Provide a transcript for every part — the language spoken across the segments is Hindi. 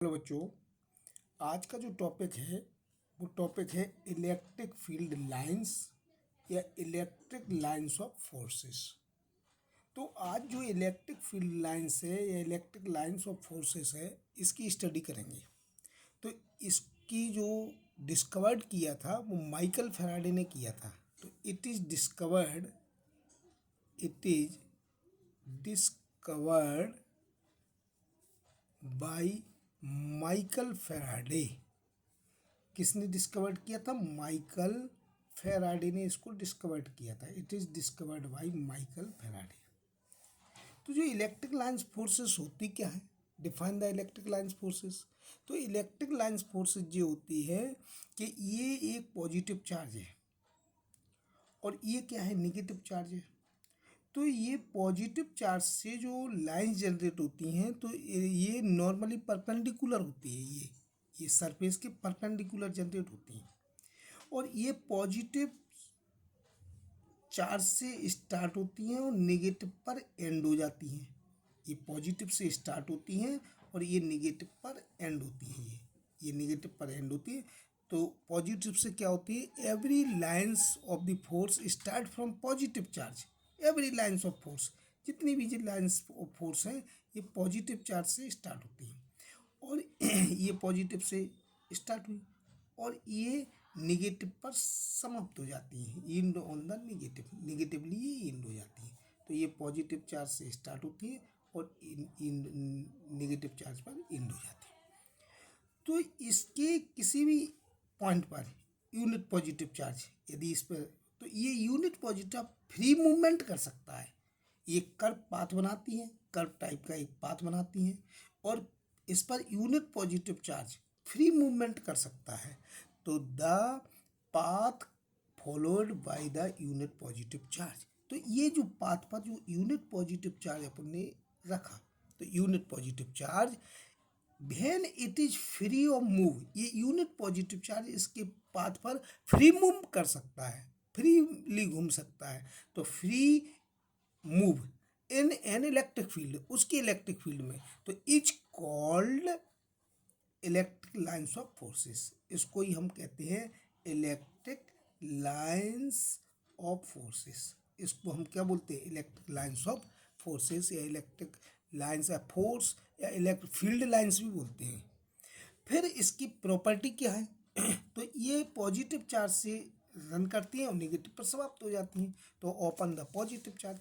हेलो बच्चों, आज का जो टॉपिक है वो टॉपिक है इलेक्ट्रिक फील्ड लाइंस या इलेक्ट्रिक लाइंस ऑफ फोर्सेस। तो आज जो इलेक्ट्रिक फील्ड लाइंस है या इलेक्ट्रिक लाइंस ऑफ फोर्सेस है, इसकी स्टडी करेंगे। तो इसकी जो डिस्कवर्ड किया था वो माइकल फैराडे ने किया था। तो it is discovered by Michael Faraday. किसने डिस्कवर्ड किया था? माइकल फैराडे ने इसको डिस्कवर्ड किया था। It is discovered by Michael Faraday. तो जो इलेक्ट्रिक लाइंस फोर्सेस होती क्या है? Define the electric lines forces. तो इलेक्ट्रिक लाइंस फोर्सेस जो होती है कि ये एक पॉजिटिव चार्ज है और ये क्या है? नेगेटिव चार्ज है। तो ये पॉजिटिव चार्ज से जो लाइंस जनरेट होती हैं तो ये नॉर्मली परपेंडिकुलर होती है। ये सरफेस के परपेंडिकुलर जनरेट होती हैं और ये पॉजिटिव चार्ज से स्टार्ट होती हैं और नेगेटिव पर एंड हो जाती हैं। ये पॉजिटिव से स्टार्ट होती हैं और ये नेगेटिव पर एंड होती हैं। ये नेगेटिव पर एंड होती है। तो पॉजिटिव से क्या होती है? Every lines of the force start from positive charge. Every lines of force, जितनी भी जो लाइंस ऑफ फोर्स हैं ये पॉजिटिव चार्ज से स्टार्ट होती हैं और ये पॉजिटिव से स्टार्ट हुई और ये निगेटिव पर समाप्त हो जाती हैं। End on the negative, negatively ये इंड हो जाती हैं। तो ये पॉजिटिव चार्ज से स्टार्ट होती है और निगेटिव चार्ज पर इंड हो जाती है। तो इसके किसी भी point per unit positive charge यदि इस पर, तो ये यूनिट पॉजिटिव फ्री मूवमेंट कर सकता है। ये कर्व पाथ बनाती हैं, कर्व टाइप का एक पाथ बनाती हैं और इस per unit positive charge free movement कर सकता है। तो the path followed by the unit positive charge. तो ये जो पाथ पर जो यूनिट पॉजिटिव चार्ज अपन ने रखा, तो unit positive charge when it is free of move, ये यूनिट पॉजिटिव चार्ज इसके पाथ पर फ्री मूव कर सकता है, फ्रीली घूम सकता है। तो free move in an electric field, उसके इलेक्ट्रिक फील्ड में, तो is called electric lines of forces. इसको ही हम कहते हैं इलेक्ट्रिक लाइंस ऑफ फोर्सेस। इसको हम क्या बोलते हैं? इलेक्ट्रिक लाइंस ऑफ फोर्सेस या इलेक्ट्रिक लाइंस ऑफ फोर्स या इलेक्ट्रिक फील्ड लाइंस भी बोलते हैं। फिर इसकी प्रॉपर्टी क्या है? तो ये पॉजिटिव चार्ज से रन करती हैं और नेगेटिव पर समाप्त हो जाती हैं। तो ओपन द पॉजिटिव चार्ज।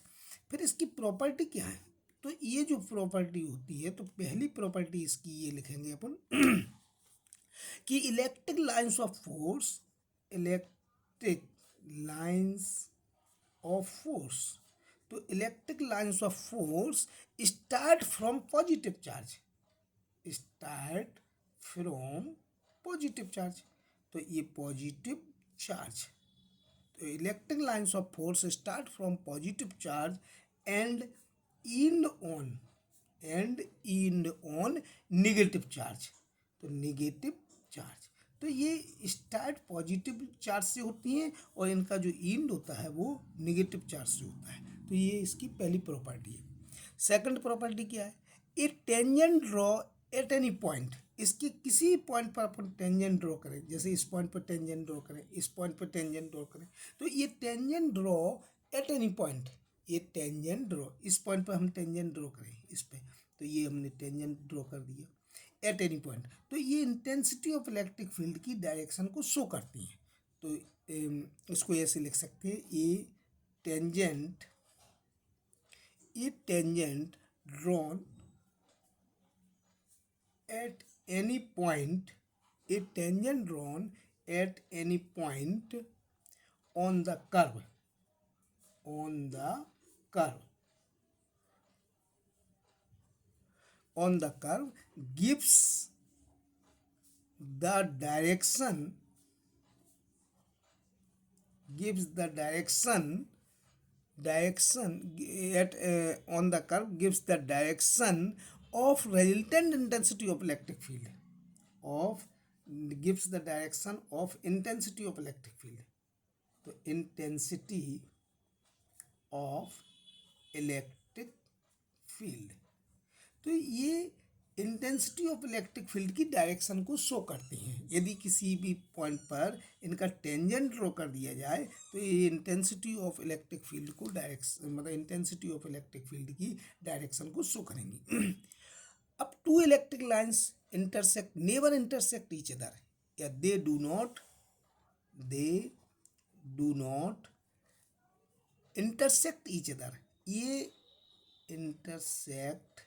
फिर इसकी प्रॉपर्टी क्या है? तो ये जो प्रॉपर्टी होती है, तो पहली प्रॉपर्टी इसकी ये लिखेंगे अपन कि electric lines of force, electric lines of force, तो electric lines of force start from positive charge, start from positive charge. तो ये पॉजिटिव चार्ज, तो electric lines of force start from positive charge and end on negative charge. तो नेगेटिव चार्ज, तो ये स्टार्ट पॉजिटिव चार्ज से होती हैं और इनका जो इंड होता है वो नेगेटिव चार्ज से होता है। तो ये इसकी पहली प्रॉपर्टी है। सेकंड प्रॉपर्टी क्या है? A tangent draw at any point. इसके किसी पॉइंट पर अपन टेंजेंट ड्रॉ करें, जैसे इस पॉइंट पर टेंजेंट ड्रॉ करें, इस पॉइंट पर टेंजेंट ड्रॉ करें, तो ये tangent draw at any point, ये टेंजेंट ड्रॉ, इस पॉइंट पर हम टेंजेंट ड्रॉ करें इस पे, तो ये हमने टेंजेंट ड्रॉ कर दिया एट एनी पॉइंट। तो ये इंटेंसिटी ऑफ इलेक्ट्रिक फील्ड की डायरेक्शन को शो करती हैं। तो इसको ऐसे लिख सकते हैं, a tangent drawn at any point, a tangent drawn at any point on the curve, on the curve, on the curve gives the direction, direction at on the curve gives the direction of resultant intensity of electric field, of gives the direction of intensity of electric field। तो intensity of electric field, तो ये इंटेंसिटी ऑफ इलेक्ट्रिक फील्ड की डायरेक्शन को शो करती हैं। यदि किसी भी पॉइंट पर इनका टेंजेंट ड्रॉ कर दिया जाए तो ये इंटेंसिटी ऑफ इलेक्ट्रिक फील्ड को डायरेक्शन मतलब इंटेंसिटी ऑफ इलेक्ट्रिक फील्ड की डायरेक्शन को शो करेंगी। अब two electric lines intersect never intersect each other या they do not intersect each other, ये इंटरसेक्ट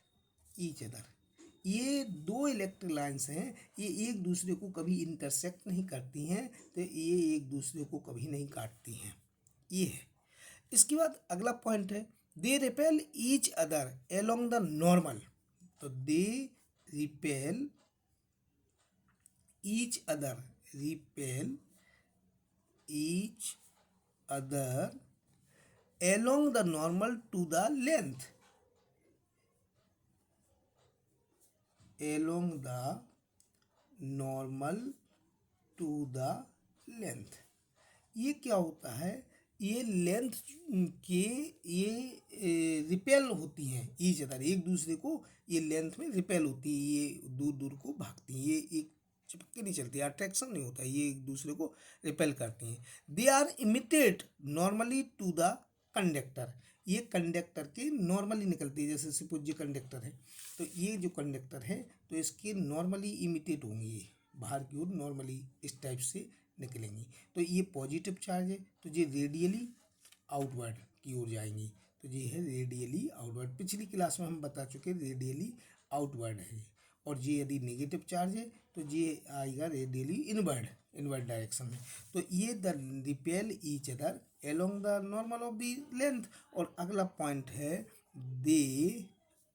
ईच अदर, ये दो इलेक्ट्रिक लाइंस हैं, ये एक दूसरे को कभी इंटरसेक्ट नहीं करती हैं, तो ये एक दूसरे को कभी नहीं काटती हैं, ये है। इसके बाद अगला पॉइंट है they repel each other along the normal, तो they repel each other, repel each other along the normal to the length, along the normal to the length, ये क्या होता है, ये लेंथ के ये रिपेल होती हैं ईच अदर, एक दूसरे को ये लेंथ में रिपेल होती है, ये दूर दूर को भागती हैं, ये एक चिपक के नहीं चलती, अट्रैक्शन नहीं होता, ये एक दूसरे को रिपेल करती हैं। They are emitted normally to the conductor, ये कंडक्टर के नॉर्मली निकलती है, जैसे सपोज ये कंडक्टर है तो ये जो कंडक्टर है तो इसके नॉर्मली इमिटेट होंगी, ये बाहर की ओर नॉर्मली इस टाइप से निकलेंगी। तो ये पॉजिटिव चार्ज है तो ये रेडियली आउटवर्ड की ओर जाएंगी, तो ये है रेडियली आउटवर्ड, पिछली क्लास में हम बता चुके रेडियली आउटवर्ड है। और ये यदि नेगेटिव चार्ज है तो ये आएगा रेडियली इनवर्ड डायरेक्शन में। तो ये they repel each other along the normal of the length. और अगला पॉइंट है they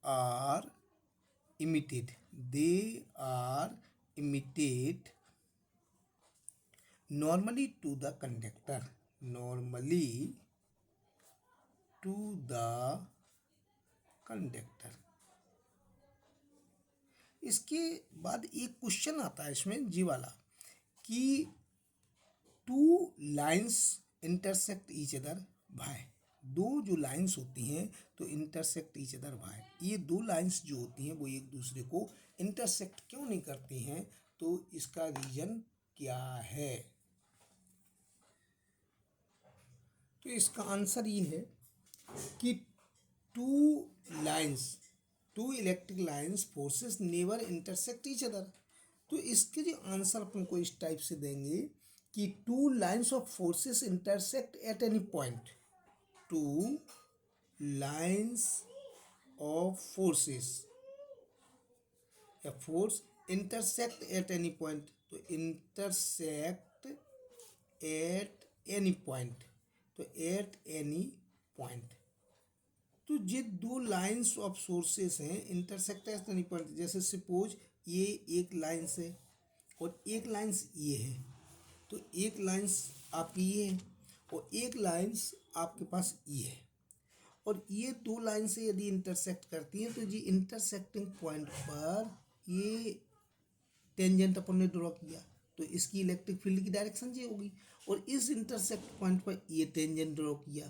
are emitted, they are emitted normally to the conductor, normally to the conductor। इसके बाद एक क्वेश्चन आता है इसमें जी वाला कि two lines intersect each other by, दो जो लाइंस होती हैं तो इंटरसेक्ट ईच अदर बाय, ये दो लाइंस जो होती हैं वो एक दूसरे को इंटरसेक्ट क्यों नहीं करती हैं, तो इसका रीजन क्या है। तो इसका आंसर ये है कि two electric lines forces never intersect each other. तो इसके जो आंसर अपन को इस टाइप से देंगे कि two lines of forces intersect at any point, two lines of forces या force intersect at any point, तो इंटरसेक्ट एट एनी पॉइंट, तो एट एनी पॉइंट, तो ये दो लाइंस ऑफ सोर्सेस हैं इंटरसेक्ट एट एनी पॉइंट। जैसे सपोज ये एक लाइंस है और एक लाइंस ये है, तो एक लाइंस आपकी ये है और एक लाइंस आपके पास ये है, और ये दो लाइन से यदि इंटरसेक्ट करती हैं तो ये इंटरसेक्टिंग पॉइंट पर ये टेंजेंट अपन ने ड्रॉ किया तो इसकी इलेक्ट्रिक फील्ड की डायरेक्शन ये होगी, और इस इंटरसेक्ट पॉइंट पर ये टेंजेंट ड्रॉ किया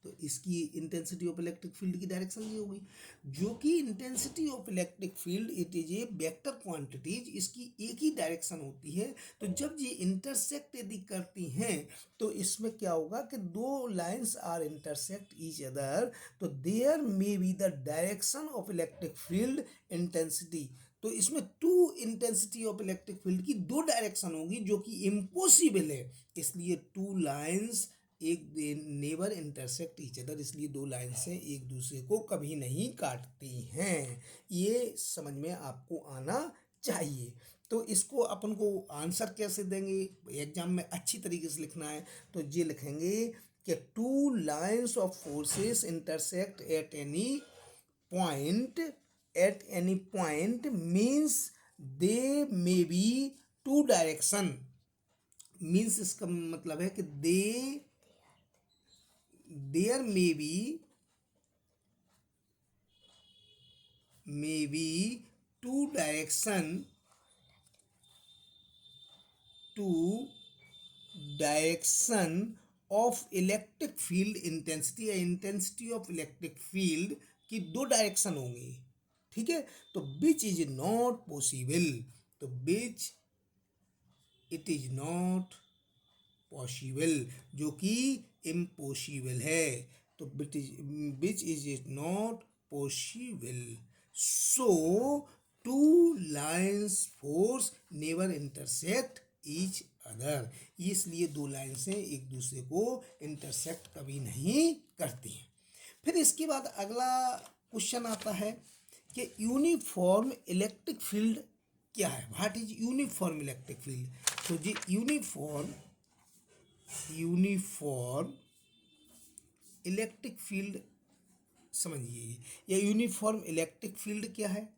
तो इसकी इंटेंसिटी ऑफ इलेक्ट्रिक फील्ड की डायरेक्शन ये होगी, जो कि intensity of electric field it is a vector quantities, इसकी एक ही डायरेक्शन होती है। तो जब ये इंटरसेक्ट यदि करती हैं तो इसमें क्या होगा कि दो lines are intersect each other, तो there may be the direction of electric field intensity, तो इसमें two intensity of electric field की दो डायरेक्शन होगी जो कि इम्पॉसिबल है, इसलिए टू लाइंस एक नेवर इंटरसेक्ट ईच अदर, इसलिए दो लाइन से एक दूसरे को कभी नहीं काटती हैं, ये समझ में आपको आना चाहिए। तो इसको अपन को आंसर कैसे देंगे, एग्जाम में अच्छी तरीके से लिखना है तो ये लिखेंगे कि two lines of forces intersect at any point means they may be two direction, means इसका मतलब है कि there may be two direction of electric field intensity या इंटेंसिटी ऑफ इलेक्ट्रिक फील्ड की दो डायरेक्शन होंगी, ठीक है। तो विच इज नॉट पॉसिबल, तो which it is not possible, जो कि इम्पॉसिबल है। तो which is not possible, so two lines force never intersect each other, इसलिए दो लाइन्स एक दूसरे को इंटरसेक्ट कभी नहीं करती हैं। फिर इसके बाद अगला क्वेश्चन आता है कि यूनिफॉर्म इलेक्ट्रिक फील्ड क्या है, what is uniform electric field. तो जी यूनिफॉर्म इलेक्ट्रिक फील्ड समझिए, ये यूनिफॉर्म इलेक्ट्रिक फील्ड क्या है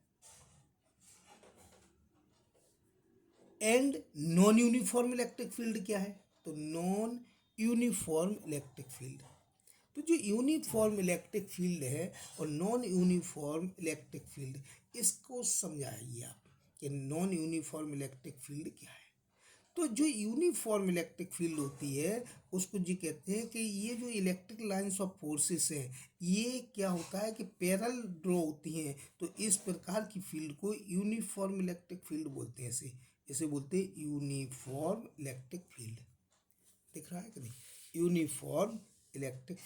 and non uniform electric field क्या है। तो नॉन यूनिफॉर्म इलेक्ट्रिक फील्ड, तो जो यूनिफॉर्म इलेक्ट्रिक फील्ड है और नॉन यूनिफॉर्म इलेक्ट्रिक फील्ड, इसको समझाइए आप कि नॉन यूनिफॉर्म इलेक्ट्रिक फील्ड क्या है। तो जो यूनिफॉर्म इलेक्ट्रिक फील्ड होती है उसको जी कहते हैं कि ये जो इलेक्ट्रिक लाइंस ऑफ फोर्सेस हैं ये क्या होता है कि पैरेलल ड्रॉ होती हैं, तो इस प्रकार की फील्ड को यूनिफॉर्म इलेक्ट्रिक फील्ड बोलते हैं। इसे बोलते हैं यूनिफॉर्म इलेक्ट्रिक फील्ड, दिख रहा है कि नहीं, यूनिफॉर्म इलेक्ट्रिक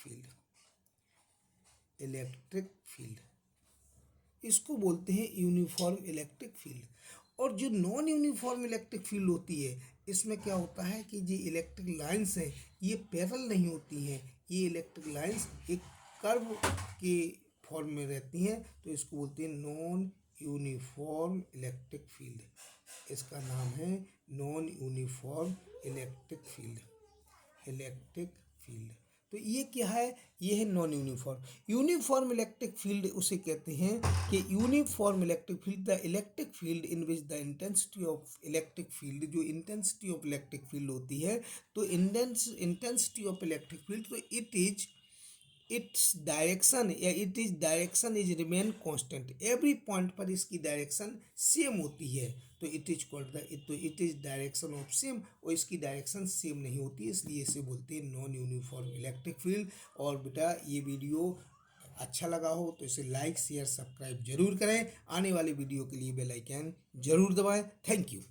फील्ड इसको बोलते हैं यूनिफॉर्म इलेक्ट्रिक फील्ड। और जो नॉन यूनिफॉर्म इलेक्ट्रिक फील्ड होती है इसमें क्या होता है कि जो इलेक्ट्रिक लाइंस हैं ये पैरेलल नहीं होती हैं, ये इलेक्ट्रिक लाइंस एक कर्व के फॉर्म में रहती हैं, तो इसको बोलते हैं नॉन यूनिफॉर्म इलेक्ट्रिक फील्ड। इसका नाम है नॉन यूनिफॉर्म इलेक्ट्रिक फील्ड। तो ये क्या है, ये है नॉन यूनिफॉर्म इलेक्ट्रिक फील्ड। उसे कहते हैं कि uniform electric field the electric field in which the intensity of electric field, जो इंटेंसिटी ऑफ इलेक्ट्रिक फील्ड होती है, तो इंटेंसिटी ऑफ इलेक्ट्रिक फील्ड, तो its direction is remain constant, every point पर इसकी डायरेक्शन सेम होती है, तो it is direction of same, और इसकी डायरेक्शन सेम नहीं होती है, इसलिए इसे बोलते हैं नॉन यूनिफॉर्म इलेक्ट्रिक फील्ड। और बेटा ये वीडियो अच्छा लगा हो तो इसे लाइक शेयर सब्सक्राइब जरूर करें, आने वाले वीडियो के लिए बेल आइकन जरूर दबाएं। Thank you.